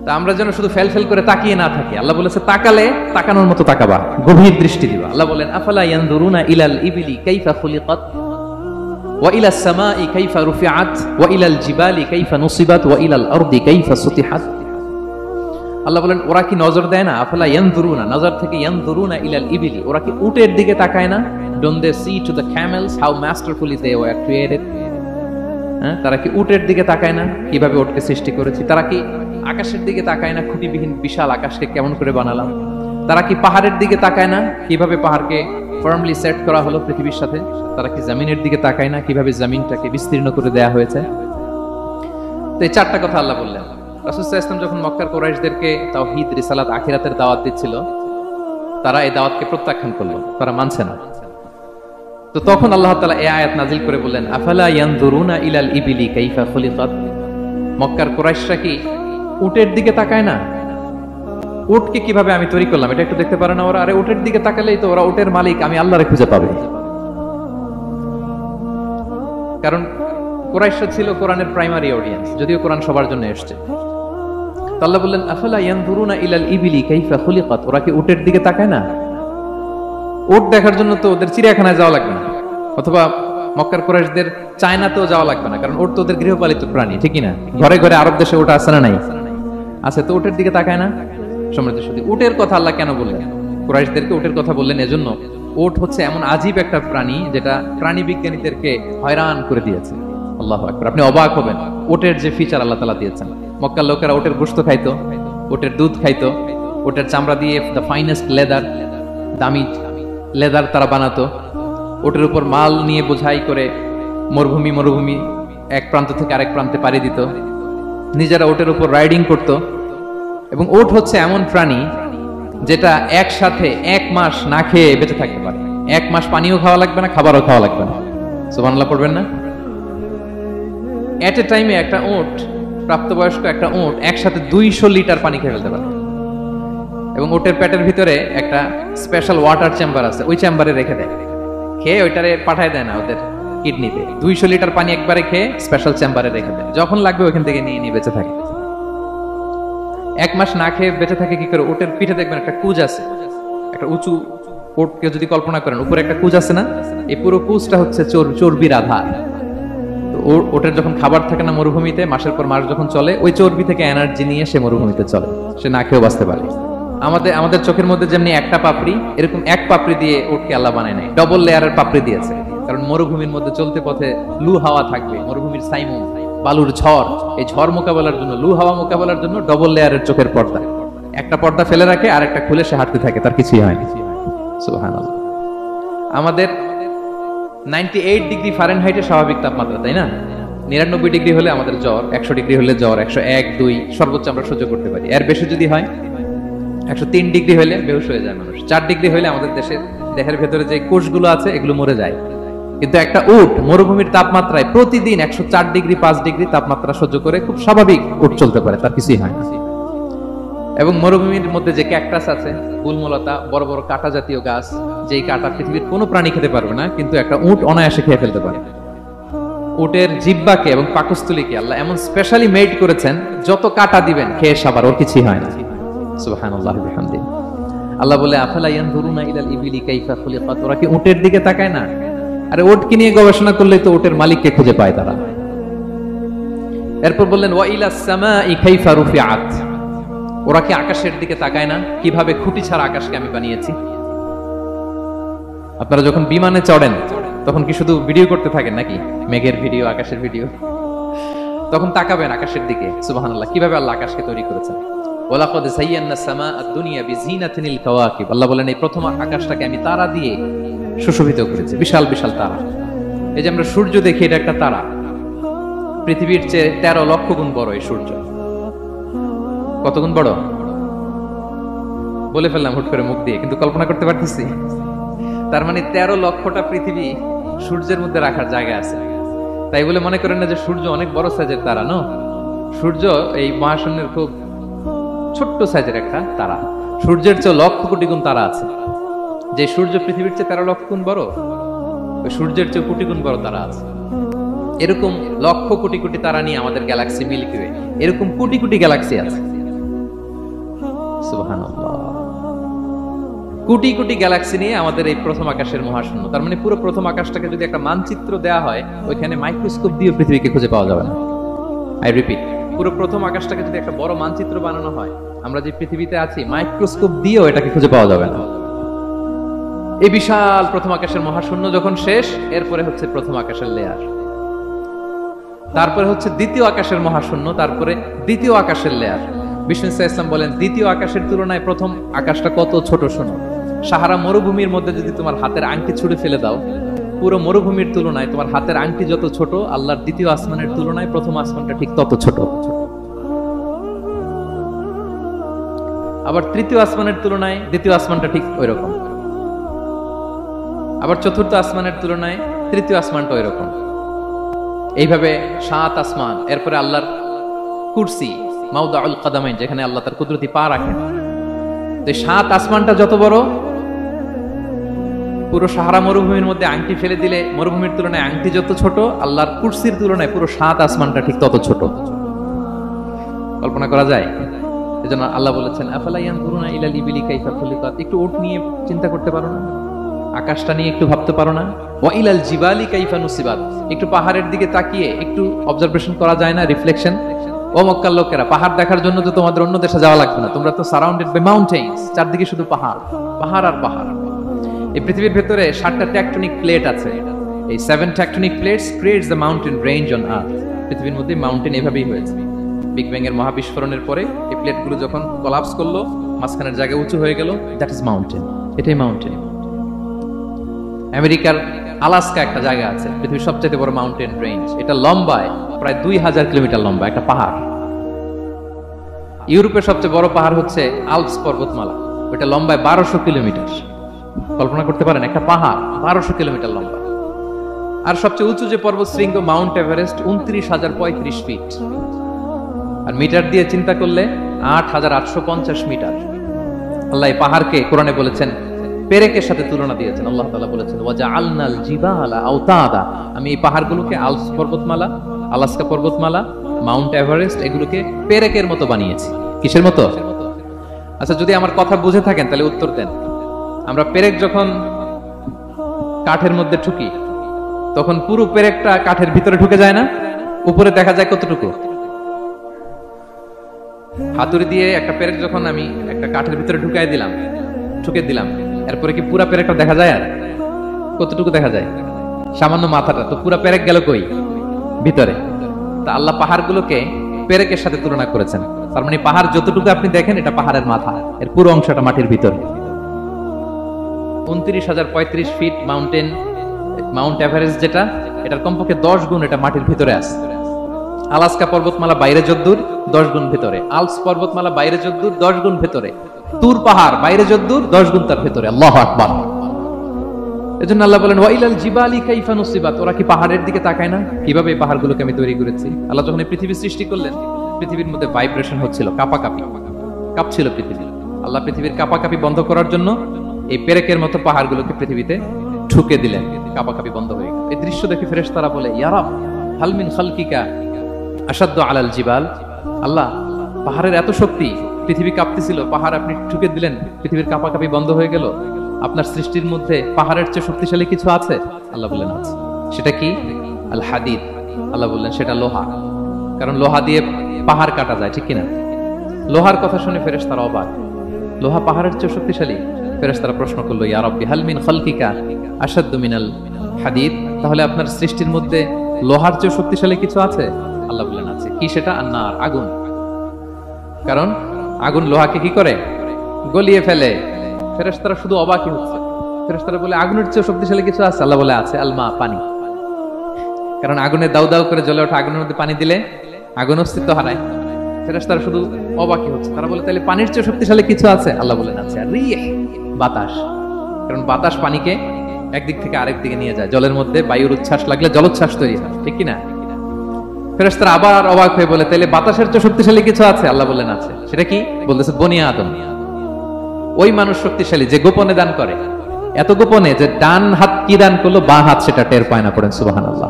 তা আমরা যেন শুধু ফেল ফেল করে তাকিয়ে না থাকি। আল্লাহ বলেছে তাকালে তাকানোর মতো তাকাবা, গভীর দৃষ্টি দিবা। আল্লাহ বলেন আফালা ইয়ানজুরুনা ইলাল ইবিলি কাইফা খুলিকাত ওয়া ইলাস সামাই কাইফা রুফিআত ওয়া ইলাল জিবালি কাইফা নুসিবাত ওয়া ইলাল আরদি কাইফা সুতিহাত। আল্লাহ বলেন ওরা কি নজর দেয় না? আফালা ইয়ানজুরুনা, নজর থেকে ইয়ানজুরুনা ইলাল ইবিলি, ওরা কি উটের দিকে তাকায় না? Don't they see to the camels how masterfully they were created? তারা কি উটের দিকে তাকায় না কিভাবে উটকে সৃষ্টি করেছি? তারা কি আকাশের দিকে তাকায় না খুঁটিবিহীন বিশাল আকাশকে কেমন করে বানালাম? তারা কি পাহাড়ের দিকে তাকায় না কিভাবে পাহাড়কে ফার্মলি সেট করা হলো পৃথিবীর সাথে? তারা কি জমিনের দিকে তাকায় না কিভাবে জমিনটাকে বিস্তীর্ণ করে দেয়া হয়েছে? তো এই চারটা কথা আল্লাহ বললেন। রাসূল সাল্লাল্লাহু আলাইহি ওয়াসাল্লাম যখন মক্কার কুরাইশদেরকে তাওহীদ, রিসালাত, আখিরাতের দাওয়াত দিচ্ছিল, তারা এই দাওয়াতকে প্রত্যাখ্যান করলো, তারা মানছে না। তো তখন আল্লাহ তাআলা এই আয়াত নাজিল করে বললেন আফালা ইয়ানজুরুনা ইলাল ইবিলি কাইফা খুলিকাত। মক্কার কুরাইশরা কি উটের দিকে তাকায় না? উটকে কিভাবে আমি তৈরি করলাম এটা একটু দেখতে পারে না ওরা? আরে উটের দিকে তাকালেই তো ওরা উটের মালিক আমি আল্লাহরে খুঁজে পাবে। কারণ কুরাইশরা ছিল কোরআনের প্রাইমারি অডিয়েন্স, যদিও কোরআন সবার জন্য এসেছে। তো আল্লাহ বললেন আফালা ইয়ানজুরুনা ইলাল ইবিলি কাইফা খুলিকাত, ওরা কি উটের দিকে তাকায় না? উট দেখার জন্য তো ওদের চিড়িয়াখানায় যাওয়া লাগবে না, অথবা মক্কার কুরাইশদের চায়নাতেও যাওয়া লাগবে না, কারণ উট তো ওদের গৃহপালিত প্রাণী, ঠিকই না? ঘরে ঘরে আরব দেশে উট আছে না নাই? আছে। তো উটের দিকে তাকায় না? সমৃদ্ধ শুধু উটের কথা আল্লাহ কেন বললেন? কুরাইশদেরকে উটের কথা বললেন এজন্য, উট হচ্ছে এমন আজীব একটা প্রাণী যেটা প্রাণী বিজ্ঞানীদেরকে হয়রান করে দিয়েছে। আল্লাহু আকবার, আপনি অবাক হবেন উটের যে ফিচার আল্লাহ তাআলা দিয়েছেন। মক্কার লোকেরা উটের গোশত খাইতো, উটের দুধ খাইতো, উটের চামড়া দিয়ে দ্য ফাইনেস্ট লেদার, দামি লেদার তারা বানাতো। উটের উপর মাল নিয়ে বোঝাই করে মরুভূমি এক প্রান্ত থেকে আরেক প্রান্তে পাড়ি দিত, নিজেরা উটের উপর রাইডিং করত। এবং উট হচ্ছে এমন প্রাণী যেটা একসাথে 1 মাস না খেয়ে বেঁচে থাকতে পারে। 1 মাস পানিও খাওয়া লাগবে না, খাবারও খাওয়া লাগবে না। সুবহানাল্লাহ পড়বেন না? এট এ টাইমে একটা উট, প্রাপ্তবয়স্ক একটা উট একসাথে 200 লিটার পানি খেয়ে ফেলতে পারে। এবং উটের পেটের ভিতরে একটা স্পেশাল ওয়াটার চেম্বার আছে, ওই চেম্বারে রেখে দেয়, খেয়ে ওইটারে পাঠায় দেয় না ওদের কিডনিতে। 200 লিটার পানি একবারে খেয়ে স্পেশাল চেম্বারে রেখে দেয়, যখন লাগবে ওইখান থেকে নিয়ে নিয়ে বেঁচে থাকে। 1 মাস না খেয়ে বেঁচে থাকে কি করে? উটের পিঠে দেখবেন একটা কুজ আছে, একটা উঁচু উটকে যদি কল্পনা করেন, উপরে একটা কুজ আছে না? এই পুরো কুজটা হচ্ছে চর্বির আধার। তো ওটের যখন খাবার থাকে না মরুভূমিতে, মাসের পর মাস যখন চলে, ওই চর্বি থেকে এনার্জি নিয়ে সে মরুভূমিতে চলে, সে না খেয়েও বাঁচতে পারে। আমাদের চোখের মধ্যে যেমনি একটা পাপড়ি, এরকম এক পাপড়ি দিয়ে উটকে আল্লাহ বানায় নাই, ডবল লেয়ারের পাপড়ি দিয়েছে। কারণ মরুভূমির মধ্যে চলতে পথে লু হাওয়া থাকবে, মরুভূমির সাইমুম, বালুর ঝড়, এই ঝড় মোকাবেলার জন্য, লু হাওয়া মোকাবেলার জন্য ডবল লেয়ারের চোখের পর্দা, একটা পর্দা ফেলে রাখে আর একটা খুলে সে হাঁটতে থাকে, তার কিছুই হয় না। সুবহানাল্লাহ। আমাদের 98 ডিগ্রি ফারেনহাইটের স্বাভাবিক তাপমাত্রা, তাই না? 99 ডিগ্রি হলে আমাদের জ্বর, 100 ডিগ্রি হলে জ্বর, 101, 2 সর্বোচ্চ আমরা সহ্য করতে পারি। এর বেশি যদি হয়, 103 ডিগ্রি হলে বেহুশ হয়ে যায় মানুষ। 4 ডিগ্রি হলে আমাদের দেহের ভেতরে যে কোষগুলো আছে এগুলো মরে যায়। কিন্তু একটা উট মরুভূমির তাপমাত্রায় প্রতিদিন 104 ডিগ্রি 5 ডিগ্রি তাপমাত্রা সহ্য করে খুব স্বাভাবিক উট চলতে পারে, তার কিছুই হয় না। এবং মরুভূমির মধ্যে যে ক্যাকটাস আছে, গুলমলতা, বড় বড় কাঁটা জাতীয় গাছ, যেই কাঁটা পৃথিবীর কোনো প্রাণী খেতে পারবে না, কিন্তু একটা উট অনায়াসে খেয়ে ফেলতে পারে। উটের জিহ্বাকে এবং পাকস্থলীকে আল্লাহ এমন স্পেশালি মেড করেছেন, যত কাঁটা দিবেন খেয়ে সাবার, ওর কিছুই হয় না। সুবহানাল্লাহ বিহামদিহি। আল্লাহ বলে আফালা ইয়ানজুরুনা ইলাল ইবিলি কাইফা খুলিকাত, ওরা কি উটের দিকে তাকায় না? আরে উটকে নিয়ে গবেষণা করলেই তো উটের মালিককে খুঁজে পায় তারা। এরপর বললেন ওয়া ইলাস সামাই কাইফা রুফিআত, ওরা কি আকাশের দিকে তাকায় না কিভাবে খুঁটি ছাড়া আকাশকে আমি বানিয়েছি? আপনারা যখন বিমানে চড়েন তখন কি শুধু ভিডিও করতে থাকেন নাকি? মেঘের ভিডিও, আকাশের ভিডিও, তখন তাকাবেন আকাশের দিকে। সুবহানাল্লাহ, কিভাবে আল্লাহ আকাশকে তৈরি করেছেন। ওয়ালাকাদ যায়্যানা সামা আদ-দুনিয়া বিজিনাতিল কাওয়াকিব, আল্লাহ বলেন এই প্রথম আকাশটাকে আমি তারা দিয়ে সুশোভিত করেছি, বিশাল বিশাল তারা। এই যে আমরা সূর্য দেখি, এটা একটা তারা, পৃথিবীর চেয়ে 13 লক্ষ গুণ বড় এই সূর্য। কত গুণ বড় বলে ফেললাম হুট করে মুখ দিয়ে, কিন্তু কল্পনা করতে পারতেছি। তার মানে 13 লক্ষটা পৃথিবী সূর্যের মধ্যে রাখার জায়গা আছে। তাই বলে মনে করেন না যে সূর্য অনেক বড় সাইজের তারা, নো। সূর্য এই মহাশূন্যের খুব ছোট্ট সাইজের একটা তারা। সূর্যের চেয়ে লক্ষ কোটি গুণ তারা আছে। যে সূর্য পৃথিবীর চেয়ে 13 লক্ষ গুণ বড়, ওই সূর্যের চেয়ে কোটি গুণ বড় তারা আছে। এরকম লক্ষ কোটি কোটি তারা নিয়ে আমাদের গ্যালাক্সি মিল্কি ওয়ে, এরকম কোটি কোটি গ্যালাক্সি আছে। সুবহানাল্লাহ। কোটি কোটি গ্যালাক্সি নিয়ে আমাদের এই প্রথম আকাশের মহাশূন্য। তার মানে পুরো প্রথম আকাশটাকে যদি একটা মানচিত্র দেয়া হয়, ওইখানে মাইক্রোস্কোপ দিয়ে পৃথিবীকে খুঁজে পাওয়া যাবে না। আই রিপিট, পুরো প্রথম আকাশটাকে যদি একটা বড় মানচিত্র বানানো হয়, আমরা যে পৃথিবীতে আছি মাইক্রোস্কোপ দিয়েও এটাকে খুঁজে পাওয়া যাবে না। এই বিশাল প্রথম আকাশের মহাশূন্য যখন শেষ, এরপরে হচ্ছে প্রথম আকাশের লেয়ার, তারপরে হচ্ছে দ্বিতীয় আকাশের মহাশূন্য, তারপরে দ্বিতীয় আকাশের লেয়ার। বিষ্ণু ইসলাম বলেন, দ্বিতীয় আকাশের তুলনায় প্রথম আকাশটা কত ছোট শোনো। সাহারা মরুভূমির মধ্যে যদি তোমার হাতের আংটি ছুঁড়ে ফেলে দাও, পুরো মরুভূমির তুলনায় তোমার হাতের আংটি যত ছোট, আল্লাহর দ্বিতীয় আসমানের তুলনায় প্রথম আসমানটা ঠিক তত ছোট। আবার তৃতীয় আসমানের তুলনায় দ্বিতীয় আসমানটা ঠিক ওই রকম, আবার চতুর্থ আসমানের তুলনায় তৃতীয় আসমানটা ওই রকম। এইভাবে 7 আসমান, এরপরে আল্লাহর কুরসি, মাউদাউল কাদামাইন, যেখানে আল্লাহ তার কুদরতি পা রাখেন। তো 7 আসমানটা যত বড়, পুরো সাহারা মরুভূমির মধ্যে আংটি ফেলে দিলে মরুভূমির তুলনায় আংটি যত ছোট, আল্লাহর কুরসির তুলনায় পুরো 7 আসমানটা ঠিক তত ছোট। কল্পনা করা যায়? এজন্য আল্লাহ বলেছেন, আফালা ইয়ানজুরুনা ইলাল ইবিলি কাইফা খুলিকাত। একটু উট নিয়ে চিন্তা করতে পারো না? আকাশটা নিয়ে একটু ভাবতে পারো না? ওয়া ইলাল জিবালি কাইফা নুসিবাত। একটু পাহাড়ের দিকে তাকিয়ে একটু অবজারভেশন করা যায় না, রিফ্লেকশন? ও মক্কার লোকেরা, পাহাড় দেখার জন্য তো তোমাদের অন্য দেশে যাওয়া লাগবে না, তোমরা তো সারাউন্ডেড বাই মাউন্টেন্স, চারদিকে শুধু পাহাড়, পাহাড় আর পাহাড়। এই পৃথিবীর ভেতরে 7টা টেকটনিক প্লেট আছে। এই 7 tectonic plates creates the mountain range on earth. পৃথিবীর মধ্যে মাউন্টেন এভাবেই হয়েছে। বিগ ব্যাং এর মহাবিস্ফোরণের পরে এই প্লেটগুলো যখন কোলাপস করলো, মাঝখানের জায়গা উঁচু হয়ে গেল, দ্যাট ইজ মাউন্টেন। এটাই মাউন্টেন। আমেরিকার আলাস্কা একটা জায়গা আছে, পৃথিবীর সবচেয়ে বড় মাউন্টেন রেঞ্জ। এটা লম্বায় প্রায় 2000 কিলোমিটার লম্বা একটা পাহাড়। ইউরোপের সবচেয়ে বড় পাহাড় হচ্ছে আল্পস পর্বতমালা, ওটা লম্বায় 1200 কিলোমিটার। কল্পনা করতে পারেন, একটা পাহাড় 1200 কিলোমিটার লম্বা। আর সবচেয়ে উঁচু যে পর্বত শৃঙ্গ মাউন্ট এভারেস্ট 29,035 ফিট। আর মিটার দিয়ে চিন্তা করলে 8,850 মিটার। আল্লাহ এই পাহাড়কে কোরআনে বলেছেন পেরেকের সাথে তুলনা দিয়েছেন। আল্লাহ তাআলা বলেছেন, ওয়াজআলনাল জিবালা আওতাদা। আমি এই পাহাড়গুলোকে আল্পস পর্বতমালা, আলাস্কা পর্বতমালা, মাউন্ট এভারেস্ট, এগুলোকে পেরেকের মতো বানিয়েছি। কিসের মতো? আচ্ছা, যদি আমার কথা বুঝে থাকেন তাহলে উত্তর দেন। আমরা পেরেক যখন কাঠের মধ্যে ঠুকি, তখন পুরো পেরেকটা কাঠের ভিতরে ঢুকে যায় না? উপরে দেখা যায় কতটুকু? হাতুড়ি দিয়ে একটা পেরেক যখন আমি একটা কাঠের ভিতরে ঠুকে দিলাম, এরপরে কি পুরা পেরেকটা দেখা যায়? আর কতটুকু দেখা যায়? সামান্য মাথাটা। তো পুরা পেরেক গেল কই? ভিতরে। তা আল্লাহ পাহাড়গুলোকে পেরেকের সাথে তুলনা করেছেন। তার মানে পাহাড় যতটুকু আপনি দেখেন, এটা পাহাড়ের মাথা, এর পুরো অংশটা মাটির ভিতরে। 29,035 ফিট মাউন্টেন, মাউন্ট এভারেস্ট যেটা, এটার কমপক্ষে 10 গুণ এটা মাটির ভিতরে আছে। আলাস্কা পর্বতমালা বাইরে যদ্দূর, 10 গুণ ভিতরে। আল্পস পর্বতমালা বাইরে যদ্দূর, 10 গুণ ভিতরে। তুর পাহাড় বাইরে যদ্দূর, 10 গুণ তার ভিতরে। আল্লাহু আকবার। এজন্য আল্লাহ বলেন, ওয়াইলাল জিবালি কাইফা নুসিবাত। ওরা কি পাহাড়ের দিকে তাকায় না? কিভাবে এই পাহাড়গুলোকে আমি তৈরি করেছি। আল্লাহ যখন এই পৃথিবী সৃষ্টি করলেন, পৃথিবীর মধ্যে ভাইব্রেশন হচ্ছিল, কাঁপছিল পৃথিবী। আল্লাহ পৃথিবীর কাঁপাকাঁপি বন্ধ করার জন্য এই পেরেকের মতো পাহাড়গুলোকে পৃথিবীতে ঠুকে দিলেন, কাঁপাকাঁপি বন্ধ হয়ে গেল। এই দৃশ্য দেখে ফেরেশতারা বলে, ইয়া রাব, হাল মিন খালকিকা আশাদ্দু আলাল জিবাল। আল্লাহ, পাহাড়ের এত শক্তি, পৃথিবী কাঁপতেছিল, পাহাড় আপনি ঠুকে দিলেন, পৃথিবীর কাঁপাকাঁপি বন্ধ হয়ে গেল। আপনার সৃষ্টির মধ্যে পাহাড়ের চেয়ে শক্তিশালী কিছু আছে? আল্লাহ বললেন আছে। সেটা কি? আল হাদিদ। আল্লাহ বললেন সেটা লোহা, কারণ লোহা দিয়ে পাহাড় কাটা যায়, ঠিক কিনা? লোহার কথা শুনে ফেরেশতারা অবাক। লোহা পাহাড়ের চেয়ে শক্তিশালী? ফেরেশতারা প্রশ্ন করলো, ইয়া রাব্বি হাল মিন খালকিকা আশাদ্দু মিনাল হাদিদ। তাহলে আপনার সৃষ্টির মধ্যে লোহার চেয়ে শক্তিশালী কিছু আছে? আল্লাহ বললেন আছে। কি সেটা? আন্নার, আগুন। কারণ আগুন লোহাকে কি করে? গলিয়ে ফেলে। ফেরেশতারা শুধু অবাকই হচ্ছে। ফেরেশতারা বলে, আগুনের চেয়ে শক্তিশালী কিছু আছে? আল্লাহ বলে আছে, আলমা, পানি। কারণ আগুনে দাউ দাউ করে জ্বলে ওঠা আগুনের মধ্যে পানি দিলে আগুন অস্তিত্ব হারায়। ফেরেশতারা শুধু অবাকই হচ্ছে। তারা বলে, তাহলে পানির চেয়ে শক্তিশালী কিছু আছে? আল্লাহ বলেন আছে, আর রিহ, বাতাস। কারণ বাতাস পানিকে একদিক থেকে আরেক দিকে নিয়ে যায়। জলের মধ্যে বায়ুর উচ্ছ্বাস লাগলে জলোচ্ছ্বাস তৈরি হয়, ঠিক কিনা? ফেরেশতারা আবার অবাক হয়ে বলে, তাহলে বাতাসের চেয়ে শক্তিশালী কিছু আছে? আল্লাহ বললেন আছে। সেটা কি? বলতেছে বনি আদম। ওই মানুষ শক্তিশালী যে গোপনে দান করে, এত গোপনে যে ডান হাত কি দান করলো, বাঁ হাত সেটা টের পায় না। পড়েন সুবহানাল্লাহ।